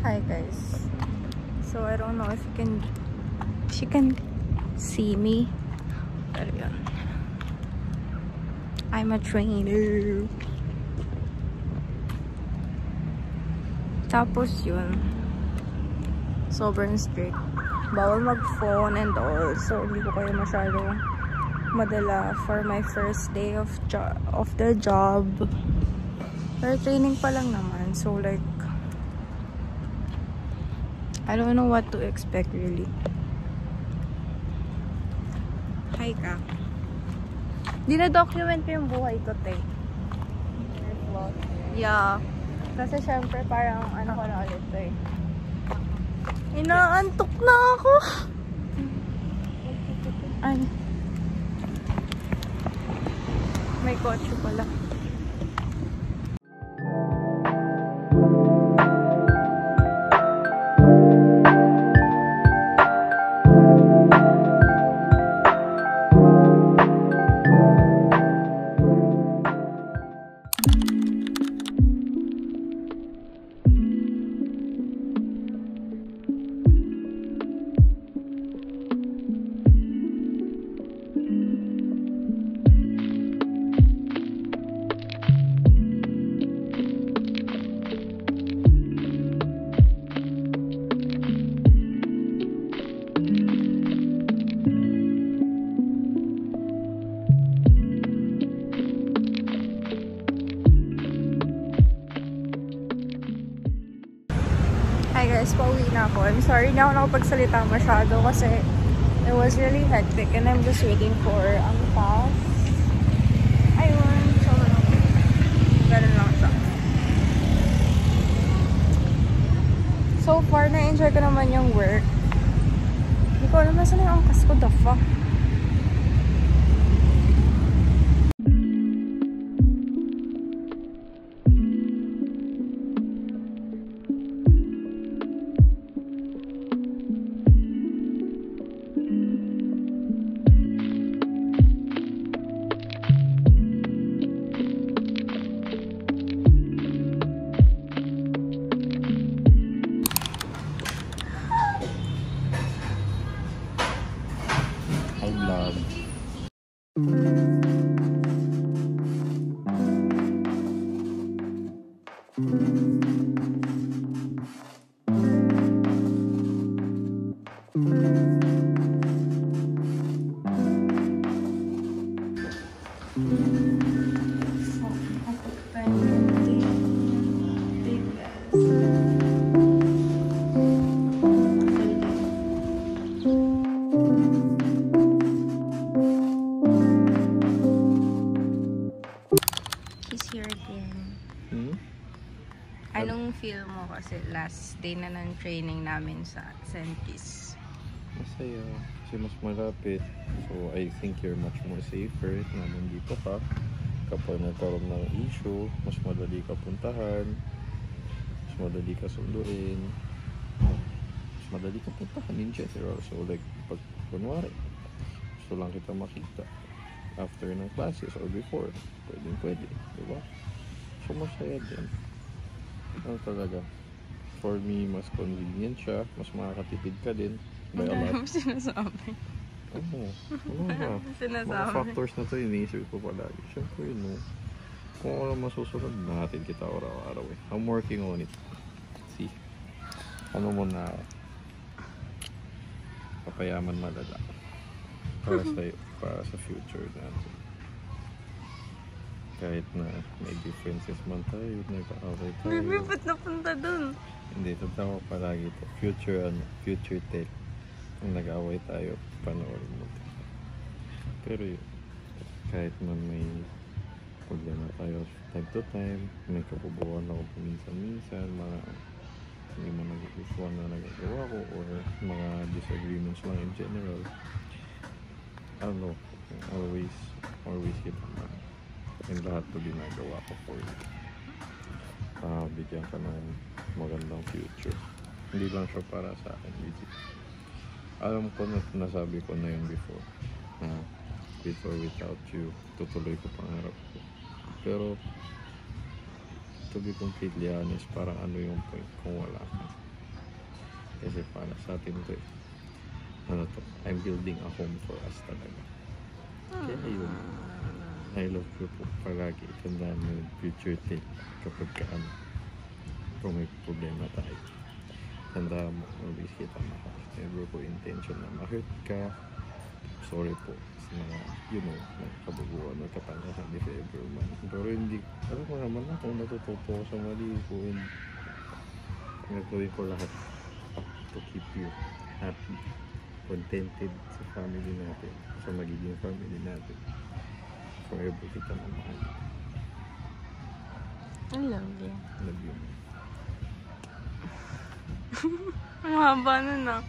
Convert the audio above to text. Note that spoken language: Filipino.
Hi guys. So I don't know if she can see me. Pero yun. I'm a trainer. Tapos yun. Sobrang strict. Bawal mag-phone and all. So hindi ko kayo masyadong madala for my first day of the job. Pero training pa lang naman. So like I don't know what to expect really. Hi ka. Dina-document ko yung buhay ko, te. Yeah. Kasi syempre parang ano ko na ulit to eh. Inaantok na ako. Ay. May kotse pala. Hi guys, pauwi na ako. I'm sorry na ako nakapagsalita masyado kasi it was really hectic and I'm just waiting for ang pass. Ayun, so ganun lang siya. So far, na-enjoy ko naman yung work. Hindi ko alam na saan yung angkas ko, the fuck. Anong feel mo kasi last day na ng training namin sa St. Kitts? Masaya. Kasi mas malapit. So, I think you're much more safer na nandito ka. Kapag nagkaroon ng issue, mas madali ka puntahan. Mas madali ka sunduin. Mas madali ka puntahan in general. So, like, pag kunwari, gusto lang kita makita after ng classes or before. Pwede. Diba? So, masaya din. Ano talaga, for me, mas convenient siya, mas makakatipid ka din by a lot. Sinasabi. Mga factors na to iniisip ko palagi. Siyempre, kung ano masusunod natin kita araw-araw eh. I'm working on it. See, ano mo na papayaman malala para sa future natin. Kahit na may differences man tayo, nag-aaway tayo. Baby, ba't napunta dun? Hindi, tatawa palagi ito. Future tech. Kung nag-aaway tayo, panoorin mo. Pero yun, kahit man may problema tayo time to time, may kabubuhan ako paminsan-minsan, mga hindi mo nag-usuan na nagagawa ko, or mga disagreements lang in general. Always kita na. And lahat to ginagawa ko for you. Bigyan ka ng magandang future. Hindi lang siya para sa akin, legit. Alam ko na nasabi ko na yun before. With or without you, tutuloy ko pangarap ko. Pero to be completely honest, parang ano yung point kung wala ka. Kasi para sa atin to eh. Ano to? I'm building a home for us talaga. Kaya yun. I love you po palagi. Tandaan mo yung future tape kapag ka ano. Kung may problema tayo. Tandaan mo, always kita mahal. Never po intention na ma-hurt ka. Sorry po sa mga, nagkabaguan o kapangahan if ever man. Pero hindi, alam mo naman ako, natututo ko sa mali ko. Nagawin ko lahat to keep you happy, contented sa family natin, sa magiging family natin. Forever kita na mahal. I love you. Love you. Ang haba nun ah.